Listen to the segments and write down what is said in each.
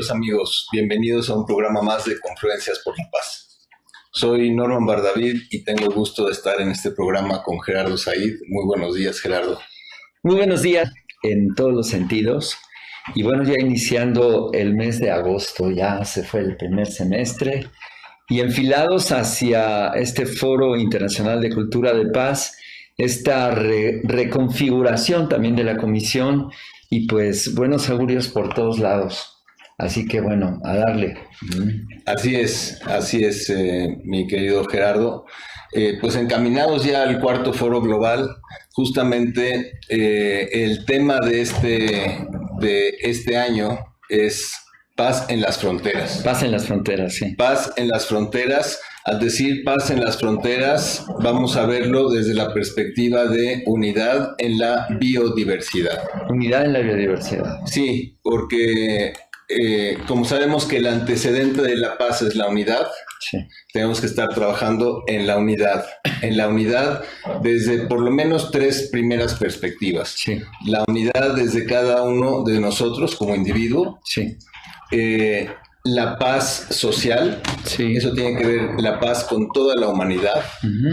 queridos amigos, bienvenidos a un programa más de Confluencias por la Paz. Soy Norman Bardavid y tengo el gusto de estar en este programa con Gerardo Said. Muy buenos días, Gerardo. Muy buenos días en todos los sentidos. Y bueno, ya iniciando el mes de agosto, ya se fue el primer semestre y enfilados hacia este Foro Internacional de Cultura de Paz, esta reconfiguración también de la comisión y pues buenos augurios por todos lados. Así que bueno, a darle. Así es, mi querido Gerardo. Pues encaminados ya al cuarto foro global, justamente el tema de este año es paz en las fronteras. Paz en las fronteras, sí. Paz en las fronteras. Al decir paz en las fronteras, vamos a verlo desde la perspectiva de unidad en la biodiversidad. Unidad en la biodiversidad. Sí, porque como sabemos que el antecedente de la paz es la unidad, sí, tenemos que estar trabajando en la unidad desde por lo menos tres primeras perspectivas. Sí. La unidad desde cada uno de nosotros como individuo. Sí. La paz social, sí, eso tiene que ver la paz con toda la humanidad,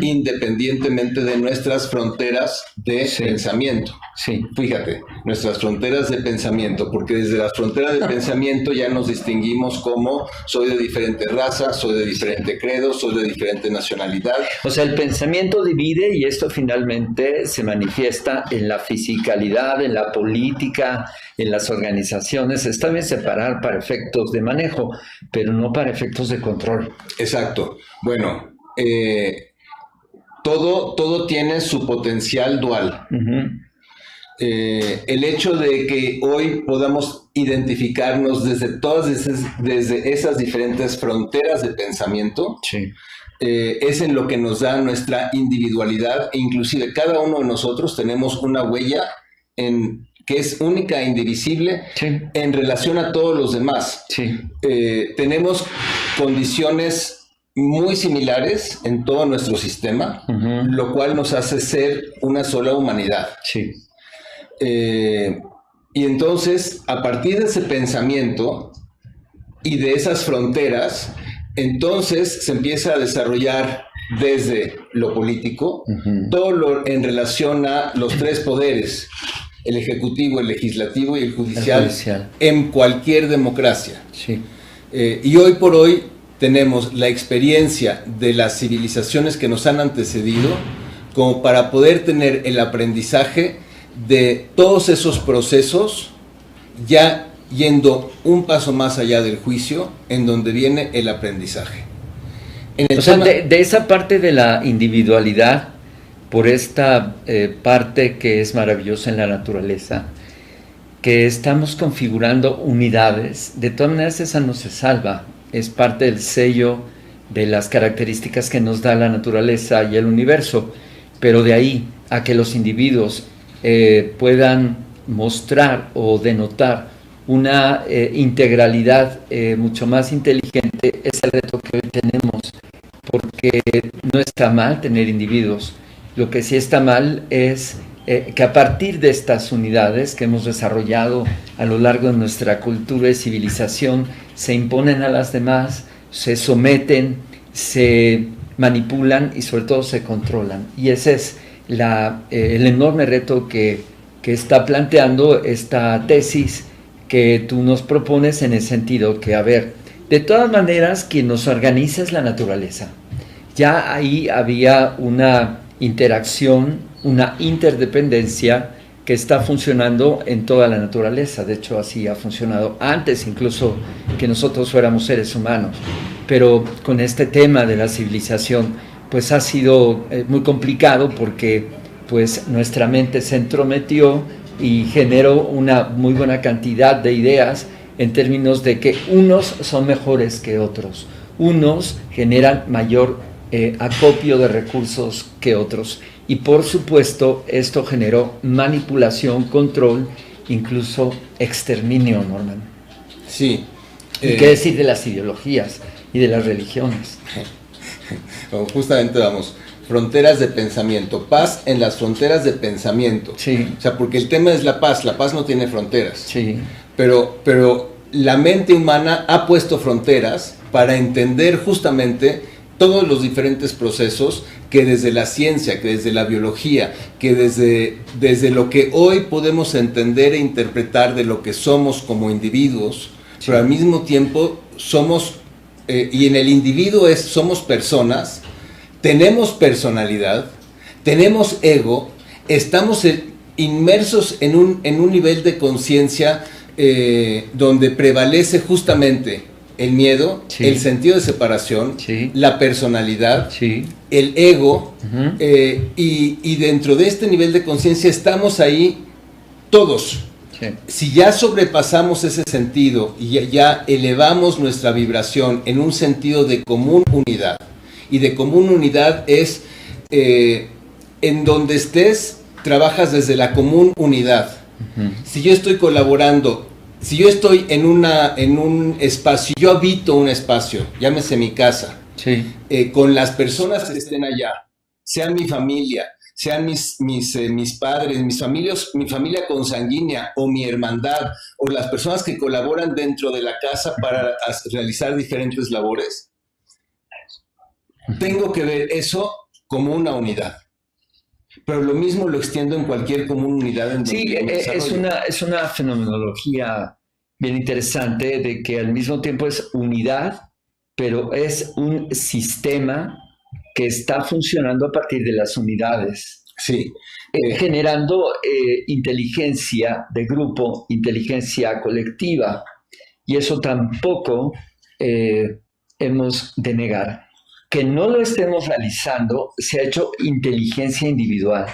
independientemente de nuestras fronteras de pensamiento. Sí. Fíjate, nuestras fronteras de pensamiento, porque desde las fronteras de pensamiento ya nos distinguimos como soy de diferente raza, soy de diferente credo, soy de diferente nacionalidad. O sea, el pensamiento divide y esto finalmente se manifiesta en la fisicalidad, en la política, en las organizaciones. Está bien separar para efectos de manejo, pero no para efectos de control. Exacto. Bueno, todo tiene su potencial dual. El hecho de que hoy podamos identificarnos desde esas diferentes fronteras de pensamiento, sí, es en lo que nos da nuestra individualidad, e inclusive cada uno de nosotros tenemos una huella que es única e indivisible, sí, en relación a todos los demás. Sí. Tenemos condiciones muy similares en todo nuestro sistema, lo cual nos hace ser una sola humanidad. Sí. Y entonces, a partir de ese pensamiento y de esas fronteras, entonces se empieza a desarrollar desde lo político, todo lo en relación a los tres poderes, el ejecutivo, el legislativo y el judicial. En cualquier democracia. Sí. Y hoy por hoy tenemos la experiencia de las civilizaciones que nos han antecedido como para poder tener el aprendizaje de todos esos procesos, ya yendo un paso más allá del juicio, en donde viene el aprendizaje. O sea, de esa parte de la individualidad, por esta parte que es maravillosa en la naturaleza, que estamos configurando unidades, de todas maneras esa no se salva, es parte del sello de las características que nos da la naturaleza y el universo, pero de ahí a que los individuos puedan mostrar o denotar una integralidad mucho más inteligente, es el reto que hoy tenemos, porque no está mal tener individuos. Lo que sí está mal es que a partir de estas unidades que hemos desarrollado a lo largo de nuestra cultura y civilización, se imponen a las demás, se someten, se manipulan y sobre todo se controlan. Y ese es el enorme reto que está planteando esta tesis que tú nos propones, en el sentido que, a ver, de todas maneras quien nos organiza es la naturaleza. Ya ahí había una interacción, una interdependencia que está funcionando en toda la naturaleza. De hecho, así ha funcionado antes incluso que nosotros fuéramos seres humanos. Pero con este tema de la civilización, pues ha sido muy complicado, porque pues nuestra mente se entrometió y generó una muy buena cantidad de ideas en términos de que unos son mejores que otros, unos generan mayor acopio de recursos que otros, y por supuesto esto generó manipulación, control, incluso exterminio, Norman. Sí. ¿Y qué decir de las ideologías y de las religiones? Bueno, justamente vamos, fronteras de pensamiento, paz en las fronteras de pensamiento. Sí. O sea, porque el tema es la paz no tiene fronteras. Sí. Pero la mente humana ha puesto fronteras para entender justamente todos los diferentes procesos que desde la ciencia, que desde la biología, que desde lo que hoy podemos entender e interpretar de lo que somos como individuos, sí. Pero al mismo tiempo somos, y en el individuo somos personas, tenemos personalidad, tenemos ego, estamos inmersos en un nivel de conciencia donde prevalece justamente el miedo, sí. El sentido de separación, sí. La personalidad, sí. El ego, y dentro de este nivel de conciencia estamos ahí todos. Sí. Si ya sobrepasamos ese sentido y ya elevamos nuestra vibración en un sentido de común unidad, y de común unidad es en donde estés, trabajas desde la común unidad. Si yo estoy colaborando, si yo estoy en un espacio, yo habito un espacio, llámese mi casa, sí. Con las personas que estén allá, sean mi familia, sean mis padres, mi familia consanguínea, o mi hermandad, o las personas que colaboran dentro de la casa para realizar diferentes labores, tengo que ver eso como una unidad. Pero lo mismo lo extiendo en cualquier común unidad. En sí, es una fenomenología bien interesante de que al mismo tiempo es unidad, pero es un sistema que está funcionando a partir de las unidades. Sí. Generando inteligencia de grupo, inteligencia colectiva. Y eso tampoco hemos de negar. Que no lo estemos realizando, se ha hecho inteligencia individual.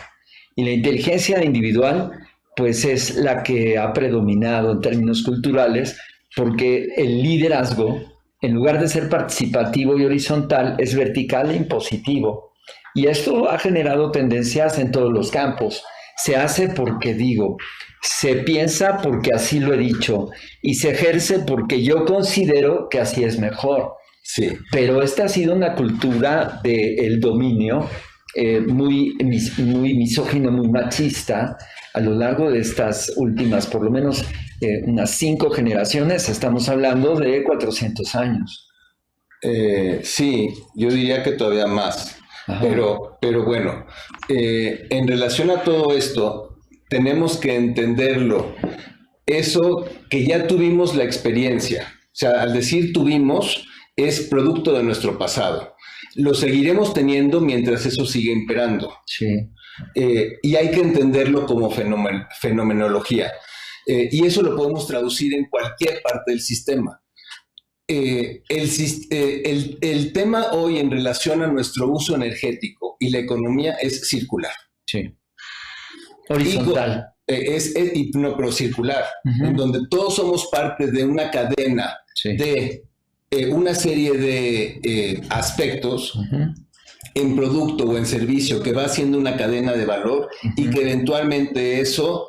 Y la inteligencia individual, pues es la que ha predominado en términos culturales, porque el liderazgo, en lugar de ser participativo y horizontal, es vertical e impositivo. Y esto ha generado tendencias en todos los campos. Se hace porque digo, se piensa porque así lo he dicho, y se ejerce porque yo considero que así es mejor. Sí. Pero esta ha sido una cultura del dominio muy misógino, muy machista a lo largo de estas últimas, por lo menos unas 5 generaciones, estamos hablando de 400 años. Sí, yo diría que todavía más. Pero bueno, en relación a todo esto, tenemos que entenderlo. Eso que ya tuvimos la experiencia, o sea, al decir tuvimos, es producto de nuestro pasado. Lo seguiremos teniendo mientras eso sigue imperando. Sí. Y hay que entenderlo como fenomenología. Y eso lo podemos traducir en cualquier parte del sistema. El tema hoy en relación a nuestro uso energético y la economía es circular. Sí. Horizontal. No, pero circular, en donde todos somos parte de una cadena de una serie de aspectos en producto o en servicio que va haciendo una cadena de valor y que eventualmente eso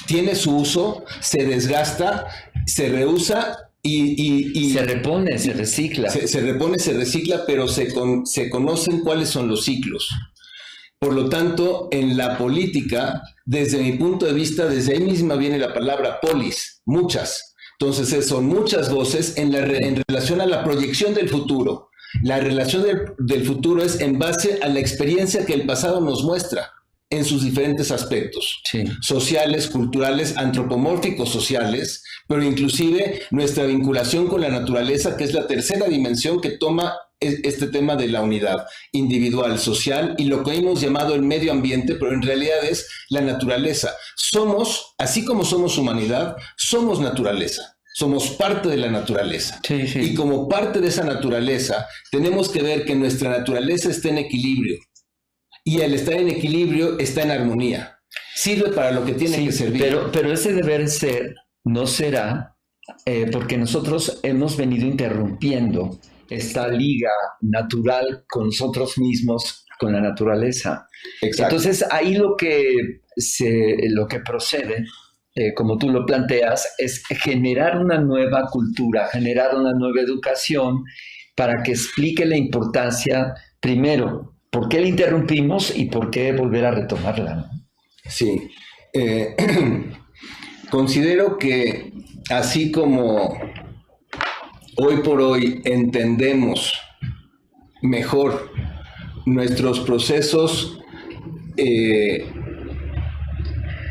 tiene su uso, se desgasta, se reusa y se repone, se recicla. Se repone, se recicla, pero se conocen cuáles son los ciclos. Por lo tanto, en la política, desde mi punto de vista, desde ahí misma viene la palabra polis, muchas. Entonces, son muchas voces en relación a la proyección del futuro. La relación del futuro es en base a la experiencia que el pasado nos muestra en sus diferentes aspectos, sociales, culturales, antropomórficos sociales, pero inclusive nuestra vinculación con la naturaleza, que es la tercera dimensión que toma este tema de la unidad individual, social y lo que hemos llamado el medio ambiente, pero en realidad es la naturaleza. Somos, así como somos humanidad, somos naturaleza. Somos parte de la naturaleza. Sí, sí. Y como parte de esa naturaleza, tenemos que ver que nuestra naturaleza está en equilibrio. Y al estar en equilibrio, está en armonía. Sirve para lo que tiene que servir. Pero ese deber ser no será porque nosotros hemos venido interrumpiendo esta liga natural con nosotros mismos, con la naturaleza. Exacto. Entonces, ahí lo que procede, como tú lo planteas, es generar una nueva cultura, generar una nueva educación para que explique la importancia, primero, por qué la interrumpimos y por qué volver a retomarla, ¿no? Sí. considero que así como hoy por hoy entendemos mejor nuestros procesos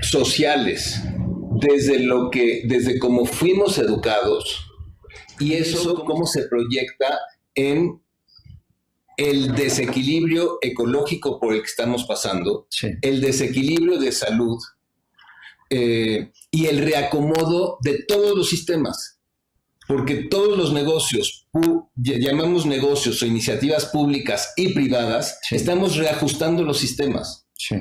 sociales desde cómo fuimos educados, y eso cómo se proyecta en el desequilibrio ecológico por el que estamos pasando, sí, el desequilibrio de salud y el reacomodo de todos los sistemas. Porque todos los negocios, llamamos negocios o iniciativas públicas y privadas, sí, estamos reajustando los sistemas. Sí.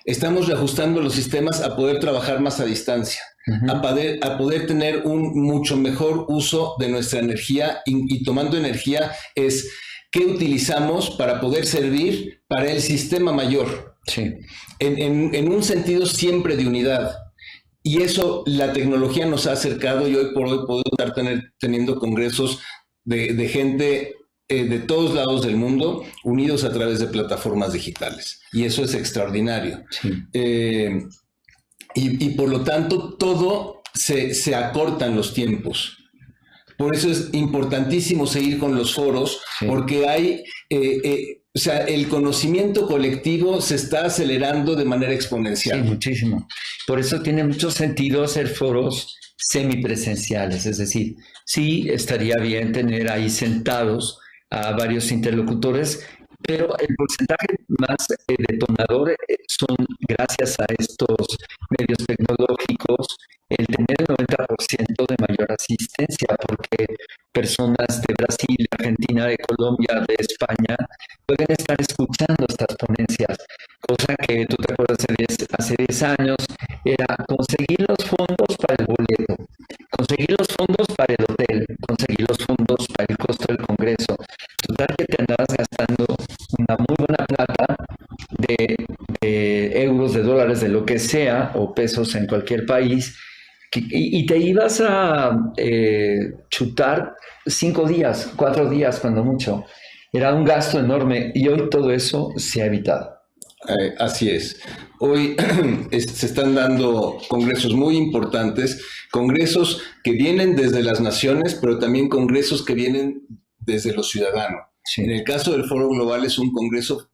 Estamos reajustando los sistemas a poder trabajar más a distancia, a poder tener un mucho mejor uso de nuestra energía, y tomando energía es qué utilizamos para poder servir para el sistema mayor, sí, en un sentido siempre de unidad. Y eso la tecnología nos ha acercado, y hoy por hoy podemos estar teniendo congresos de gente de todos lados del mundo unidos a través de plataformas digitales. Y eso es extraordinario. Sí. Y por lo tanto todo se acortan los tiempos. Por eso es importantísimo seguir con los foros, sí, porque hay... o sea, el conocimiento colectivo se está acelerando de manera exponencial. Sí, muchísimo. Por eso tiene mucho sentido hacer foros semipresenciales. Es decir, sí estaría bien tener ahí sentados a varios interlocutores, pero el porcentaje más detonador son, gracias a estos medios tecnológicos, el tener el 90% de mayor asistencia, porque personas de Brasil, de Argentina, de Colombia, de España, pueden estar escuchando estas ponencias, cosa que tú te acuerdas hace 10 años, era conseguir los fondos para el boleto, conseguir los fondos para el hotel, conseguir los fondos para el costo del congreso. Total que te andabas gastando una muy buena plata de euros, de dólares, de lo que sea, o pesos en cualquier país, y te ibas a chutar 5 días, 4 días cuando mucho. Era un gasto enorme, y hoy todo eso se ha evitado. Así es. Hoy se están dando congresos muy importantes, congresos que vienen desde las naciones, pero también congresos que vienen desde los ciudadanos. Sí. En el caso del Foro Global es un congreso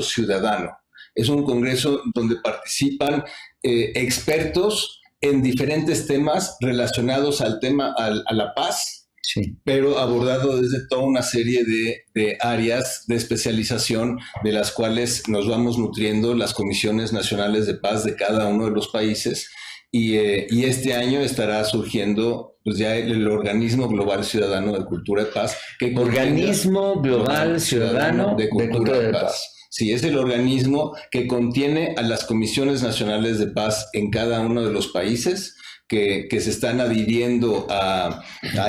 ciudadano. Es un congreso donde participan expertos en diferentes temas relacionados al tema, a la paz, sí, pero abordado desde toda una serie de áreas de especialización de las cuales nos vamos nutriendo las comisiones nacionales de paz de cada uno de los países. Y este año estará surgiendo pues ya el Organismo Global Ciudadano de Cultura de Paz. Organismo Global Ciudadano de Cultura de Paz. Sí, es el organismo que contiene a las comisiones nacionales de paz en cada uno de los países que se están adhiriendo a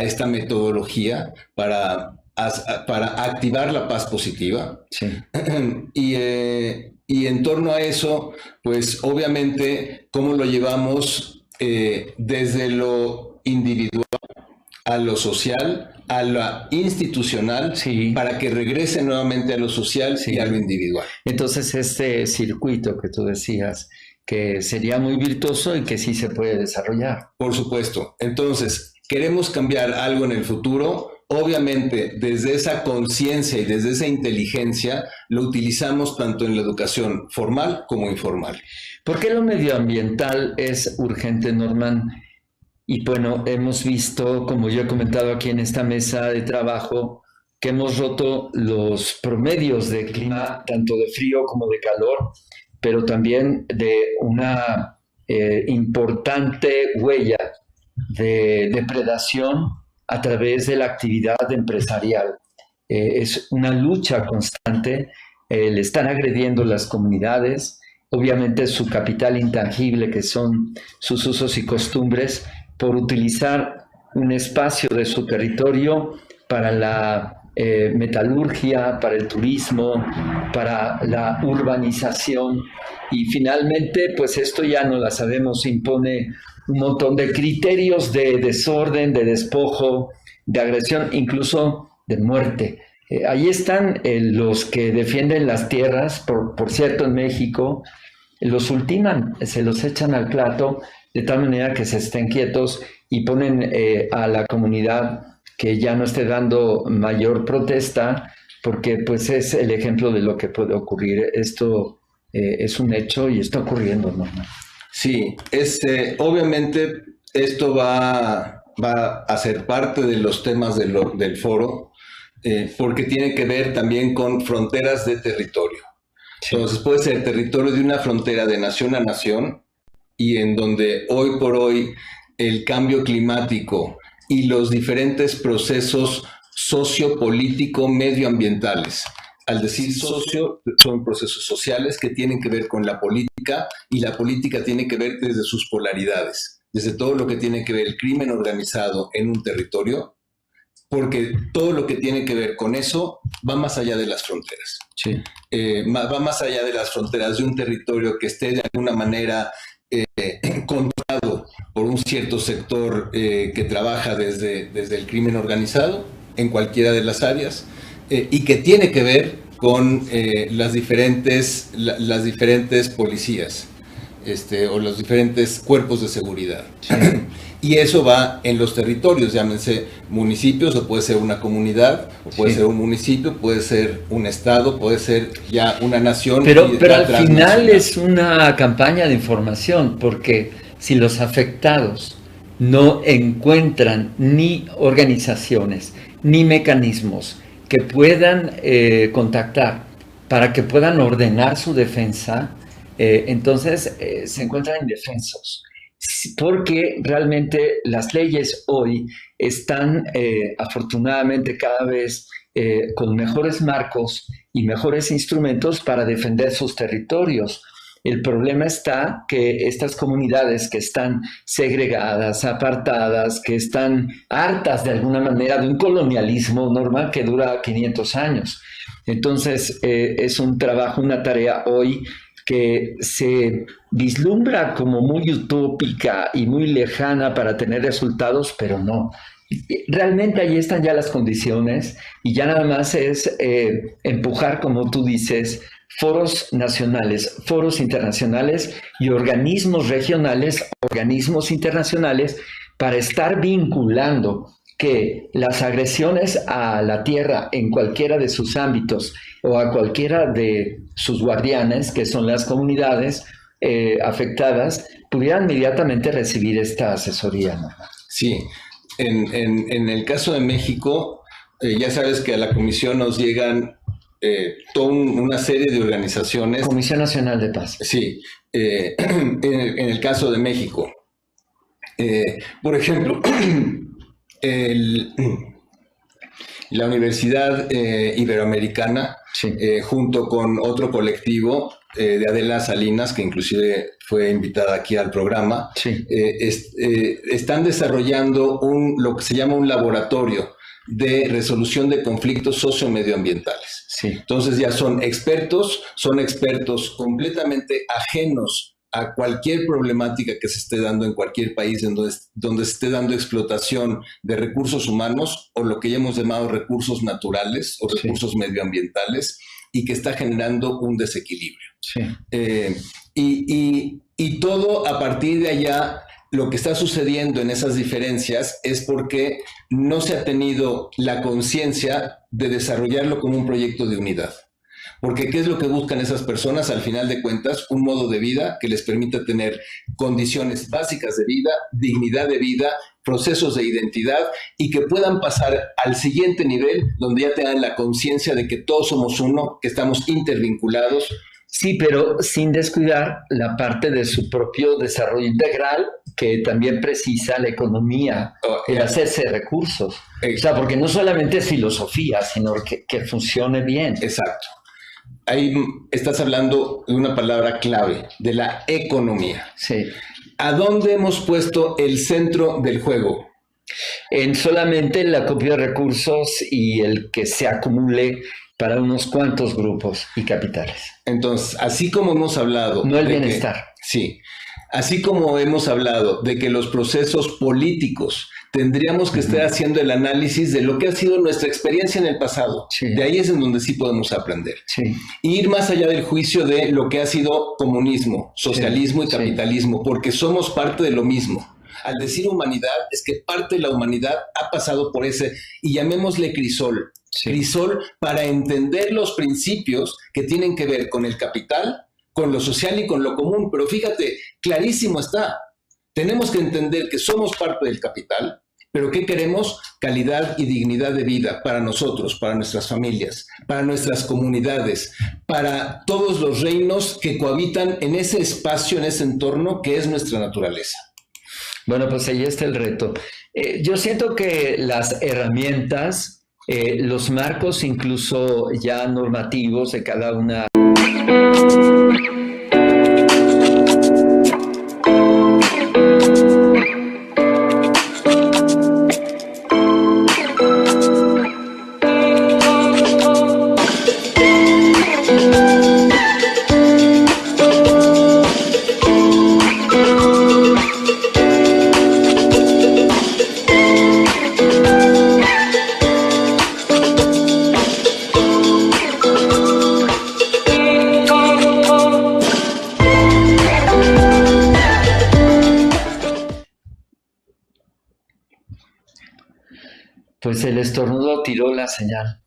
esta metodología para activar la paz positiva. Sí. Y en torno a eso, pues obviamente, cómo lo llevamos desde lo individual a lo social, a lo institucional, sí, para que regrese nuevamente a lo social, sí, y a lo individual. Entonces este circuito que tú decías, que sería muy virtuoso y que sí se puede desarrollar. Por supuesto. Entonces, queremos cambiar algo en el futuro. Obviamente, desde esa conciencia y desde esa inteligencia, lo utilizamos tanto en la educación formal como informal. ¿Por qué lo medioambiental es urgente, Norman? Y bueno, hemos visto, como yo he comentado aquí en esta mesa de trabajo, que hemos roto los promedios de clima, tanto de frío como de calor, pero también de una importante huella de depredación a través de la actividad empresarial. Es una lucha constante, le están agrediendo las comunidades, obviamente su capital intangible, que son sus usos y costumbres, por utilizar un espacio de su territorio para la metalurgia, para el turismo, para la urbanización, y finalmente pues esto ya no la sabemos, impone un montón de criterios de desorden, de despojo, de agresión, incluso de muerte. Ahí están los que defienden las tierras, por cierto en México, los ultiman, se los echan al plato, de tal manera que se estén quietos y ponen a la comunidad que ya no esté dando mayor protesta, porque pues es el ejemplo de lo que puede ocurrir. Esto es un hecho y está ocurriendo, ¿no? Sí, obviamente esto va a ser parte de los temas del foro, porque tiene que ver también con fronteras de territorio. Sí. Entonces puede ser territorio de una frontera de nación a nación, y en donde hoy por hoy el cambio climático y los diferentes procesos sociopolítico medioambientales. Al decir socio, son procesos sociales que tienen que ver con la política, y la política tiene que ver desde sus polaridades, desde todo lo que tiene que ver el crimen organizado en un territorio, porque todo lo que tiene que ver con eso va más allá de las fronteras. Sí. Va más allá de las fronteras de un territorio que esté de alguna manera controlado por un cierto sector que trabaja desde el crimen organizado en cualquiera de las áreas, y que tiene que ver con las diferentes policías o los diferentes cuerpos de seguridad. Sí. Y eso va en los territorios, llámense municipios, o puede ser una comunidad, o puede ser un municipio, puede ser un estado, puede ser ya una nación. Pero al final es una campaña de información, porque si los afectados no encuentran ni organizaciones, ni mecanismos que puedan contactar para que puedan ordenar su defensa, entonces se encuentran indefensos. Porque realmente las leyes hoy están afortunadamente cada vez con mejores marcos y mejores instrumentos para defender sus territorios. El problema está que estas comunidades que están segregadas, apartadas, que están hartas de alguna manera de un colonialismo normal que dura 500 años. Entonces es un trabajo, una tarea hoy que se vislumbra como muy utópica y muy lejana para tener resultados, pero no. Realmente ahí están ya las condiciones, y ya nada más es empujar, como tú dices, foros nacionales, foros internacionales y organismos regionales, organismos internacionales, para estar vinculando que las agresiones a la tierra en cualquiera de sus ámbitos o a cualquiera de sus guardianes, que son las comunidades afectadas, pudieran inmediatamente recibir esta asesoría, ¿no? Sí, en el caso de México, ya sabes que a la Comisión nos llegan toda una serie de organizaciones. Comisión Nacional de Paz. Sí, en el caso de México, por ejemplo, la Universidad Iberoamericana, sí, junto con otro colectivo de Adela Salinas, que inclusive fue invitada aquí al programa, sí, están desarrollando lo que se llama un laboratorio de resolución de conflictos sociomedioambientales. Sí. Entonces ya son expertos completamente ajenos a cualquier problemática que se esté dando en cualquier país donde se esté dando explotación de recursos humanos, o lo que ya hemos llamado recursos naturales o recursos, sí, medioambientales, y que está generando un desequilibrio. Sí. Y todo a partir de allá, lo que está sucediendo en esas diferencias es porque no se ha tenido la conciencia de desarrollarlo como un proyecto de unidad. Porque ¿qué es lo que buscan esas personas? Al final de cuentas, un modo de vida que les permita tener condiciones básicas de vida, dignidad de vida, procesos de identidad, y que puedan pasar al siguiente nivel, donde ya tengan la conciencia de que todos somos uno, que estamos intervinculados. Sí, pero sin descuidar la parte de su propio desarrollo integral, que también precisa la economía, el hacerse recursos. O sea, porque no solamente es filosofía, sino que funcione bien. Exacto. Ahí estás hablando de una palabra clave, de la economía. Sí. ¿A dónde hemos puesto el centro del juego? En solamente el acopio de recursos y el que se acumule para unos cuantos grupos y capitales. Entonces, así como hemos hablado... No el bienestar. Sí. Así como hemos hablado de que los procesos políticos tendríamos que estar haciendo el análisis de lo que ha sido nuestra experiencia en el pasado. Sí. De ahí es en donde sí podemos aprender. Sí. Y ir más allá del juicio de lo que ha sido comunismo, socialismo y Sí. capitalismo, porque somos parte de lo mismo. Al decir humanidad, es que parte de la humanidad ha pasado por ese, y llamémosle crisol. Sí. Crisol para entender los principios que tienen que ver con el capital, con lo social y con lo común. Pero fíjate, clarísimo está. Tenemos que entender que somos parte del capital, pero ¿qué queremos? Calidad y dignidad de vida para nosotros, para nuestras familias, para nuestras comunidades, para todos los reinos que cohabitan en ese espacio, en ese entorno que es nuestra naturaleza. Bueno, pues ahí está el reto. Yo siento que las herramientas, los marcos incluso ya normativos de cada una... Pues el estornudo tiró la señal.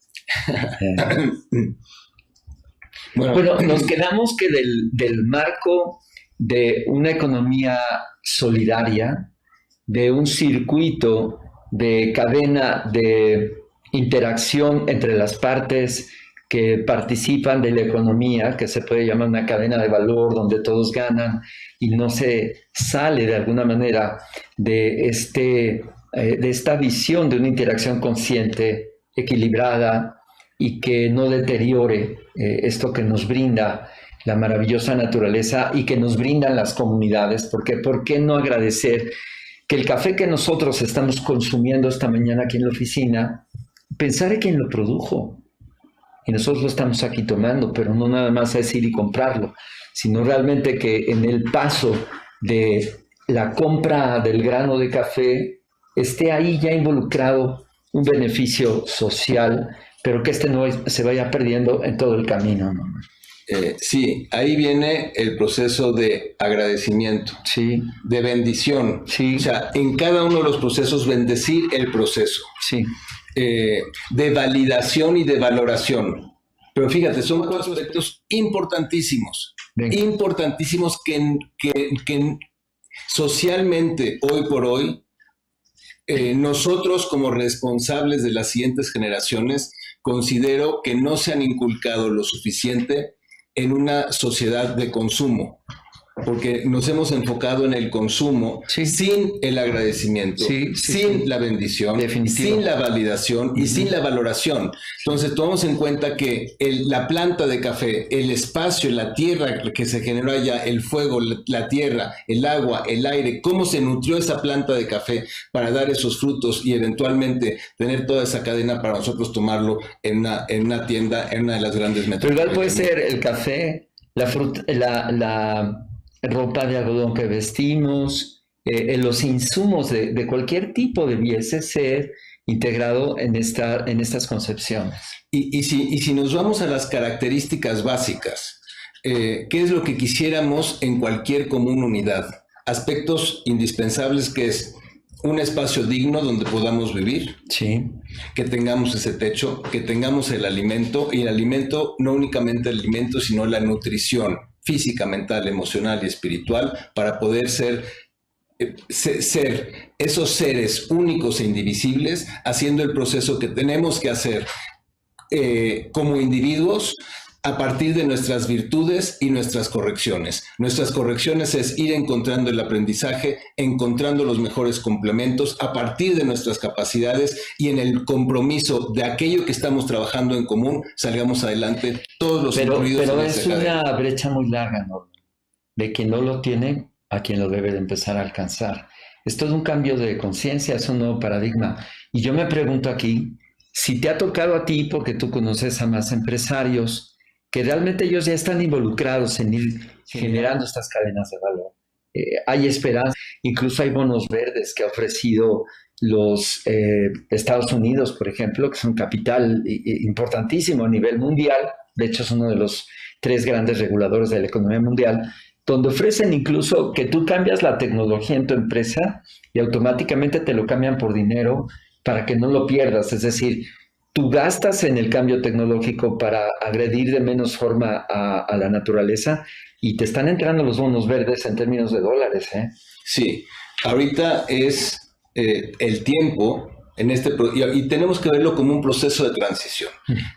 Bueno, nos quedamos que del marco de una economía solidaria, de un circuito de cadena de interacción entre las partes que participan de la economía, que se puede llamar una cadena de valor donde todos ganan y no se sale de alguna manera de esta visión de una interacción consciente, equilibrada y que no deteriore esto que nos brinda la maravillosa naturaleza y que nos brindan las comunidades, porque ¿por qué no agradecer que el café que nosotros estamos consumiendo esta mañana aquí en la oficina, pensar en quién lo produjo? Y nosotros lo estamos aquí tomando, pero no nada más es ir y comprarlo, sino realmente que en el paso de la compra del grano de café esté ahí ya involucrado un beneficio social, pero que no se vaya perdiendo en todo el camino, ¿no? Sí, ahí viene el proceso de agradecimiento, sí, de bendición. Sí. O sea, en cada uno de los procesos, bendecir el proceso. Sí. De validación y de valoración. Pero fíjate, son cuatro aspectos importantísimos. Venga. Importantísimos que socialmente, hoy por hoy, nosotros como responsables de las siguientes generaciones, considero que no se han inculcado lo suficiente en una sociedad de consumo, porque nos hemos enfocado en el consumo, sí, sin el agradecimiento, sí, sin la bendición, definitivo, sin la validación y sin la valoración. Entonces tomamos en cuenta que la planta de café, el espacio, la tierra que se generó allá, el fuego, la tierra, el agua, el aire, cómo se nutrió esa planta de café para dar esos frutos y eventualmente tener toda esa cadena para nosotros tomarlo en una tienda, en una de las grandes metrópolis. Pero igual puede ser el café, la fruta, la ropa de algodón que vestimos, los insumos de cualquier tipo debiese ser integrado en estas concepciones. Y si nos vamos a las características básicas, ¿qué es lo que quisiéramos en cualquier común unidad? Aspectos indispensables, que es un espacio digno donde podamos vivir, sí, que tengamos ese techo, que tengamos el alimento, y el alimento, no únicamente el alimento, sino la nutrición física, mental, emocional y espiritual, para poder ser esos seres únicos e indivisibles, haciendo el proceso que tenemos que hacer como individuos a partir de nuestras virtudes y nuestras correcciones. Nuestras correcciones es ir encontrando el aprendizaje, encontrando los mejores complementos a partir de nuestras capacidades, y en el compromiso de aquello que estamos trabajando en común, salgamos adelante todos los incluidos. Pero es una brecha muy larga, ¿no? De quien no lo tiene a quien lo debe de empezar a alcanzar. Es todo un cambio de conciencia, es un nuevo paradigma. Y yo me pregunto aquí, si te ha tocado a ti, porque tú conoces a más empresarios, que realmente ellos ya están involucrados en ir generando estas cadenas de valor. Hay esperanza, incluso hay bonos verdes que ha ofrecido los Estados Unidos, por ejemplo, que es un capital importantísimo a nivel mundial, de hecho es uno de los 3 grandes reguladores de la economía mundial, donde ofrecen incluso que tú cambias la tecnología en tu empresa y automáticamente te lo cambian por dinero para que no lo pierdas. Es decir, tú gastas en el cambio tecnológico para agredir de menos forma a la naturaleza y te están entrando los bonos verdes en términos de dólares, ¿eh? Sí, ahorita es el tiempo y tenemos que verlo como un proceso de transición.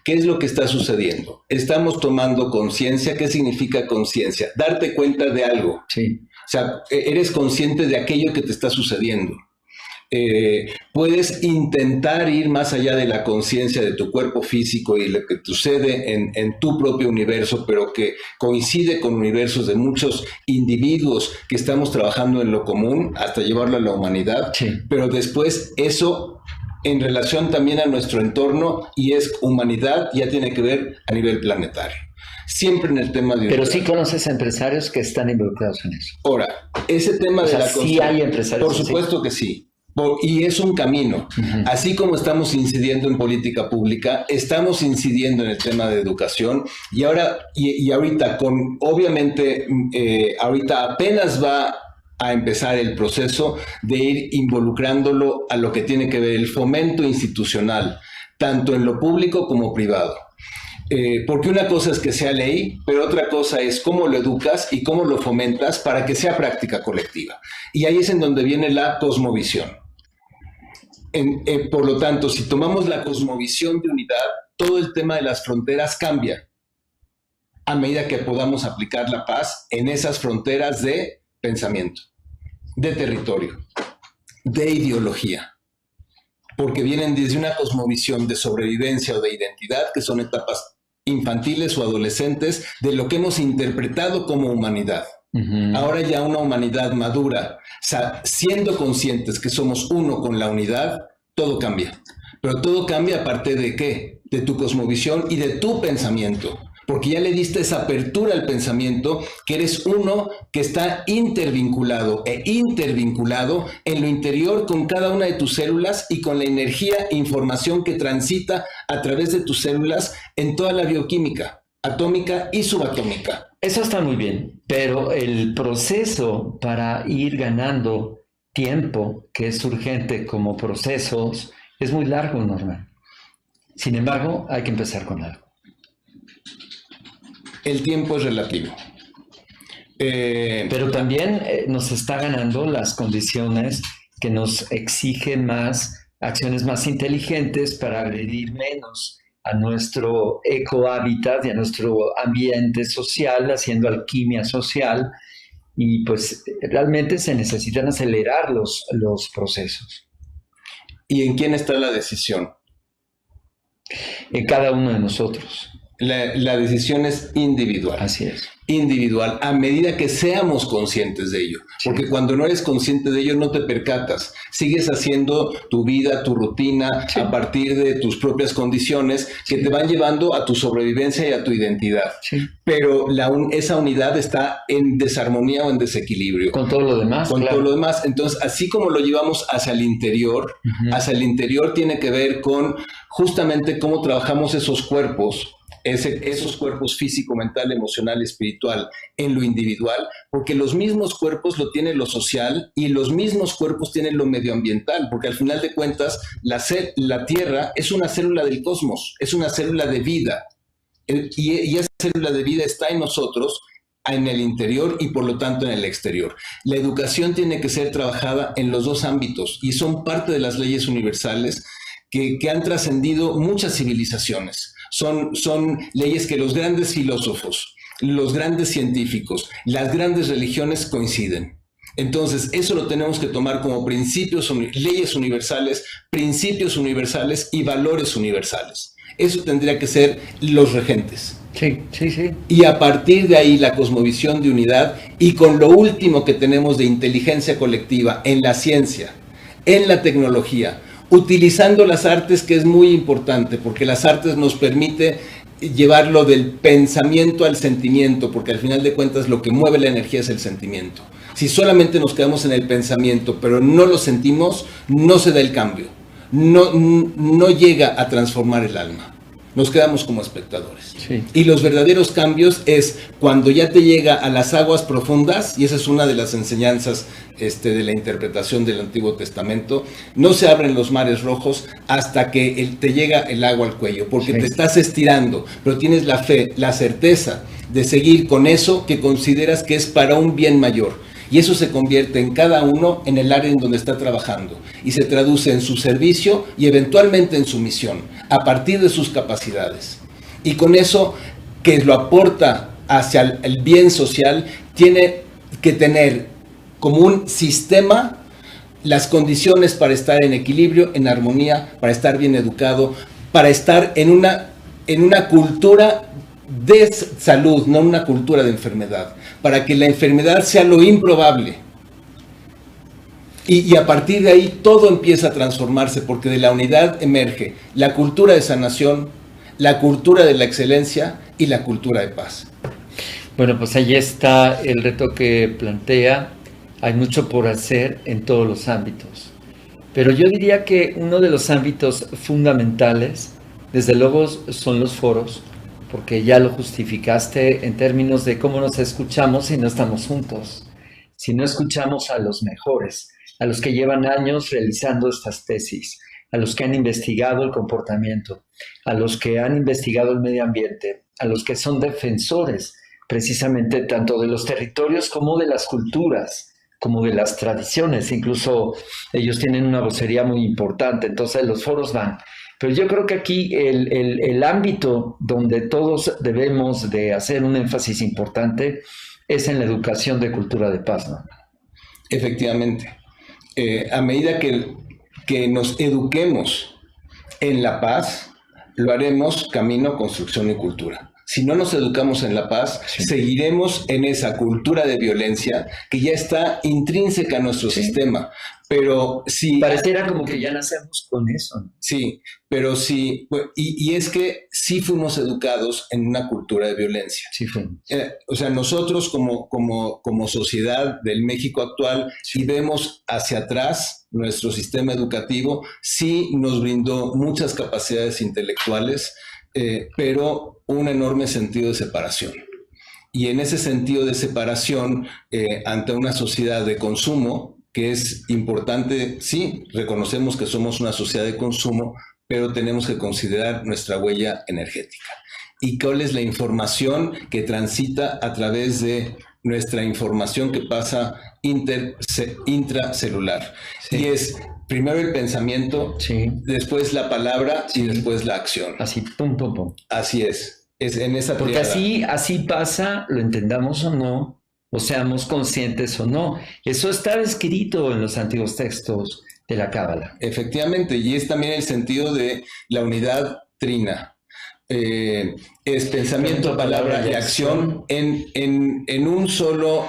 ¿Qué es lo que está sucediendo? Estamos tomando conciencia. ¿Qué significa conciencia? Darte cuenta de algo. Sí. O sea, eres consciente de aquello que te está sucediendo. Puedes intentar ir más allá de la conciencia de tu cuerpo físico y lo que sucede en tu propio universo, pero que coincide con universos de muchos individuos que estamos trabajando en lo común hasta llevarlo a la humanidad. Sí. Pero después eso en relación también a nuestro entorno, y es humanidad, ya tiene que ver a nivel planetario. Siempre en el tema de... Pero sí conoces empresarios que están involucrados en eso. Ahora, ese tema de la sí hay empresarios. Por supuesto que sí. Y es un camino. Así como estamos incidiendo en política pública, estamos incidiendo en el tema de educación, y ahorita obviamente, ahorita apenas va a empezar el proceso de ir involucrándolo a lo que tiene que ver el fomento institucional, tanto en lo público como privado. Porque una cosa es que sea ley, pero otra cosa es cómo lo educas y cómo lo fomentas para que sea práctica colectiva. Y ahí es en donde viene la cosmovisión. Por lo tanto, si tomamos la cosmovisión de unidad, todo el tema de las fronteras cambia a medida que podamos aplicar la paz en esas fronteras de pensamiento, de territorio, de ideología, porque vienen desde una cosmovisión de sobrevivencia o de identidad, que son etapas infantiles o adolescentes de lo que hemos interpretado como humanidad. Ahora ya una humanidad madura, siendo conscientes que somos uno con la unidad, todo cambia. Pero todo cambia a partir de ¿qué? De tu cosmovisión y de tu pensamiento. Porque ya le diste esa apertura al pensamiento, que eres uno que está intervinculado en lo interior con cada una de tus células y con la energía e información que transita a través de tus células en toda la bioquímica, atómica y subatómica. Eso está muy bien, pero el proceso para ir ganando tiempo, que es urgente como procesos, es muy largo, Norman. Sin embargo, hay que empezar con algo. El tiempo es relativo. Pero también nos está ganando las condiciones que nos exigen más acciones más inteligentes para agredir menos a nuestro ecohábitat y a nuestro ambiente social, haciendo alquimia social, y pues realmente se necesitan acelerar los procesos. ¿Y en quién está la decisión? En cada uno de nosotros. La decisión es individual. Así es. Individual, a medida que seamos conscientes de ello. Sí. Porque cuando no eres consciente de ello, no te percatas. Sigues haciendo tu vida, tu rutina, sí, a partir de tus propias condiciones que sí, te van llevando a tu sobrevivencia y a tu identidad. Sí. Pero esa unidad está en desarmonía o en desequilibrio. Con todo lo demás. Con claro, todo lo demás. Entonces, así como lo llevamos hacia el interior, hacia el interior tiene que ver con justamente cómo trabajamos esos cuerpos. Esos cuerpos físico, mental, emocional, espiritual en lo individual, porque los mismos cuerpos lo tienen lo social y los mismos cuerpos tienen lo medioambiental, porque al final de cuentas la Tierra es una célula del cosmos, es una célula de vida, y esa célula de vida está en nosotros, en el interior y por lo tanto en el exterior. La educación tiene que ser trabajada en los dos ámbitos y son parte de las leyes universales que han trascendido muchas civilizaciones. Son leyes que los grandes filósofos, los grandes científicos, las grandes religiones coinciden. Entonces, eso lo tenemos que tomar como principios, leyes universales, principios universales y valores universales. Eso tendría que ser los regentes. Sí, sí, sí. Y a partir de ahí la cosmovisión de unidad y con lo último que tenemos de inteligencia colectiva en la ciencia, en la tecnología, utilizando las artes, que es muy importante, porque las artes nos permite llevarlo del pensamiento al sentimiento, porque al final de cuentas lo que mueve la energía es el sentimiento. Si solamente nos quedamos en el pensamiento, pero no lo sentimos, no se da el cambio. No llega a transformar el alma. Nos quedamos como espectadores. Sí. Y los verdaderos cambios es cuando ya te llega a las aguas profundas, y esa es una de las enseñanzas de la interpretación del Antiguo Testamento. No se abren los mares rojos hasta que te llega el agua al cuello, porque te estás estirando, pero tienes la fe, la certeza de seguir con eso que consideras que es para un bien mayor. Y eso se convierte en cada uno en el área en donde está trabajando y se traduce en su servicio y eventualmente en su misión, a partir de sus capacidades. Y con eso, que lo aporta hacia el bien social, tiene que tener como un sistema las condiciones para estar en equilibrio, en armonía, para estar bien educado, para estar en una cultura de salud, no una cultura de enfermedad, para que la enfermedad sea lo improbable. Y a partir de ahí todo empieza a transformarse, porque de la unidad emerge la cultura de sanación, la cultura de la excelencia y la cultura de paz. Bueno, pues ahí está el reto que plantea. Hay mucho por hacer en todos los ámbitos. Pero yo diría que uno de los ámbitos fundamentales, desde luego, son los foros, porque ya lo justificaste en términos de cómo nos escuchamos si no estamos juntos, si no escuchamos a los mejores, a los que llevan años realizando estas tesis, a los que han investigado el comportamiento, a los que han investigado el medio ambiente, a los que son defensores precisamente tanto de los territorios como de las culturas, como de las tradiciones. Incluso ellos tienen una vocería muy importante, entonces los foros van. Pero yo creo que aquí el ámbito donde todos debemos de hacer un énfasis importante es en la educación de cultura de paz, ¿no? Efectivamente. A medida que nos eduquemos en la paz, lo haremos camino, construcción y cultura. Si no nos educamos en la paz, seguiremos en esa cultura de violencia que ya está intrínseca a nuestro sistema. Pero si pareciera como que ya nacemos con eso. Sí, pero sí, y es que sí fuimos educados en una cultura de violencia. Sí fuimos. O sea, nosotros como sociedad del México actual, si vemos hacia atrás, nuestro sistema educativo sí nos brindó muchas capacidades intelectuales, pero un enorme sentido de separación. Y en ese sentido de separación, ante una sociedad de consumo, que es importante, sí, reconocemos que somos una sociedad de consumo, pero tenemos que considerar nuestra huella energética. ¿Y cuál es la información que transita a través de nuestra información que pasa intracelular? Sí. Y es primero el pensamiento, sí, después la palabra, sí, y después la acción. Así, pum, pum, pum. Así es en esa porque triada. así pasa, lo entendamos o no, o seamos conscientes o no. Eso está escrito en los antiguos textos de la Cábala. Efectivamente, y es también el sentido de la unidad trina. Es pensamiento, palabra y acción en un solo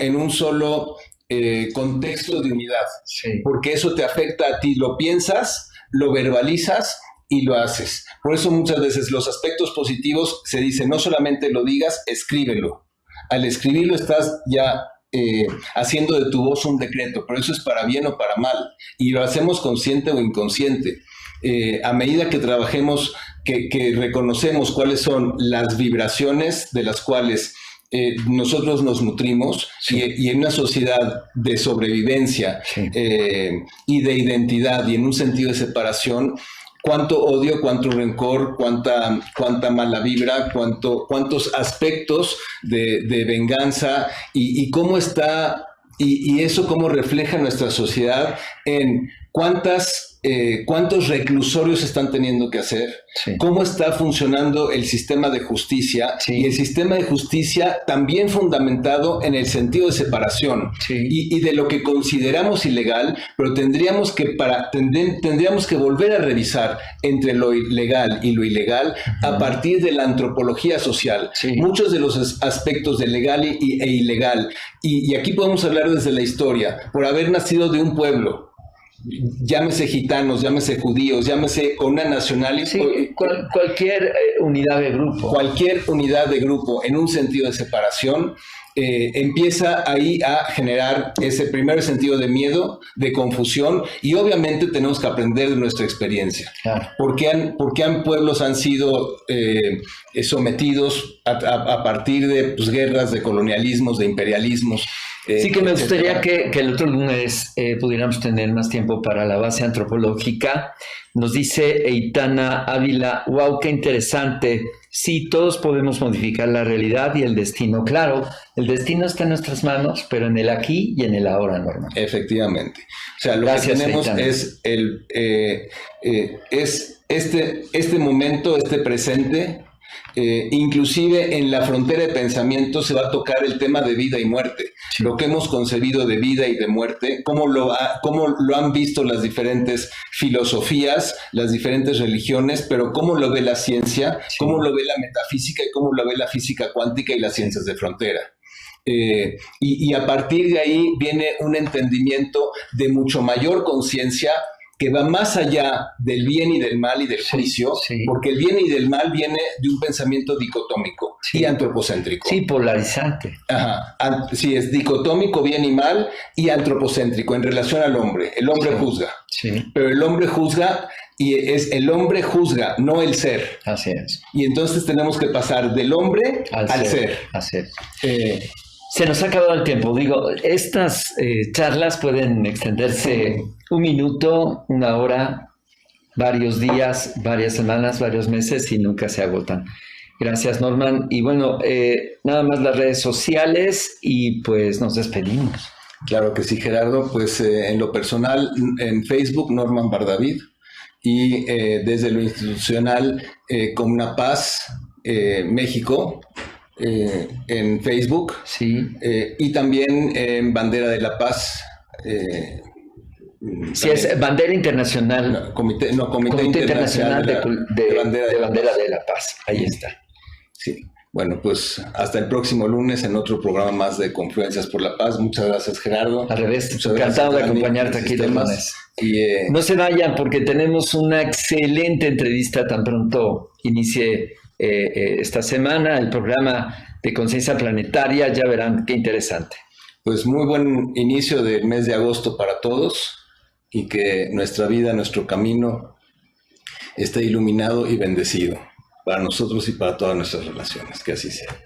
contexto de unidad. Sí. Porque eso te afecta a ti. Lo piensas, lo verbalizas y lo haces. Por eso muchas veces los aspectos positivos se dice, no solamente lo digas, escríbelo. Al escribirlo estás ya haciendo de tu voz un decreto, pero eso es para bien o para mal, y lo hacemos consciente o inconsciente. A medida que trabajemos, que reconocemos cuáles son las vibraciones de las cuales nosotros nos nutrimos, sí, y en una sociedad de sobrevivencia, sí, y de identidad y en un sentido de separación, cuánto odio, cuánto rencor, cuánta mala vibra, cuántos aspectos de venganza y cómo está, y eso cómo refleja nuestra sociedad en cuántos reclusorios están teniendo que hacer, sí, cómo está funcionando el sistema de justicia, sí, y el sistema de justicia también fundamentado en el sentido de separación, sí, y de lo que consideramos ilegal, pero tendríamos que volver a revisar entre lo legal y lo ilegal a partir de la antropología social. Sí. Muchos de los aspectos de legal e ilegal, y aquí podemos hablar desde la historia, por haber nacido de un pueblo, llámese gitanos, llámese judíos, llámese con una nacionalidad. Sí, cualquier unidad de grupo. Cualquier unidad de grupo en un sentido de separación, empieza ahí a generar ese primer sentido de miedo, de confusión, y obviamente tenemos que aprender de nuestra experiencia. Claro. Porque pueblos han sido sometidos a partir de guerras, de colonialismos, de imperialismos. Sí, que me gustaría que el otro lunes pudiéramos tener más tiempo para la base antropológica. Nos dice Eitana Ávila, wow, qué interesante. Sí, todos podemos modificar la realidad y el destino. Claro, el destino está en nuestras manos, pero en el aquí y en el ahora, Norman. Efectivamente. O sea, lo Gracias, que tenemos Eitana. es este momento, este presente. Inclusive en la frontera de pensamiento se va a tocar el tema de vida y muerte, sí. Lo que hemos concebido de vida y de muerte, cómo lo han visto las diferentes filosofías, las diferentes religiones, pero cómo lo ve la ciencia, sí. Cómo lo ve la metafísica y cómo lo ve la física cuántica y las ciencias de frontera. Y a partir de ahí viene un entendimiento de mucho mayor conciencia que va más allá del bien y del mal y del juicio, sí. Porque el bien y del mal viene de un pensamiento dicotómico, sí. Y antropocéntrico. Sí, polarizante. Ajá, sí, es dicotómico, bien y mal, y antropocéntrico en relación al hombre. El hombre, sí. Juzga, sí. Pero el hombre juzga, y es el hombre juzga, no el ser. Así es. Y entonces tenemos que pasar del hombre al ser. Así es. Se nos ha acabado el tiempo. Digo, estas charlas pueden extenderse 1 minuto, 1 hora, varios días, varias semanas, varios meses y nunca se agotan. Gracias, Norman. Y bueno, nada más las redes sociales y pues nos despedimos. Claro que sí, Gerardo. Pues en lo personal, en Facebook, Norman Bardavid. Y desde lo institucional, Comuna Paz, México. En Facebook, sí. Y también en Bandera de la Paz. Sí, es Bandera Internacional. No, Comité Internacional de Bandera de la Paz. Ahí está. Sí. Bueno, pues hasta el próximo lunes en otro programa más de Confluencias por la Paz. Muchas gracias, Gerardo. Al revés, encantado de acompañarte aquí los lunes. No se vayan porque tenemos una excelente entrevista tan pronto inicie esta semana el programa de Conciencia Planetaria. Ya verán qué interesante. Pues muy buen inicio del mes de agosto para todos y que nuestra vida, nuestro camino esté iluminado y bendecido para nosotros y para todas nuestras relaciones. Que así sea.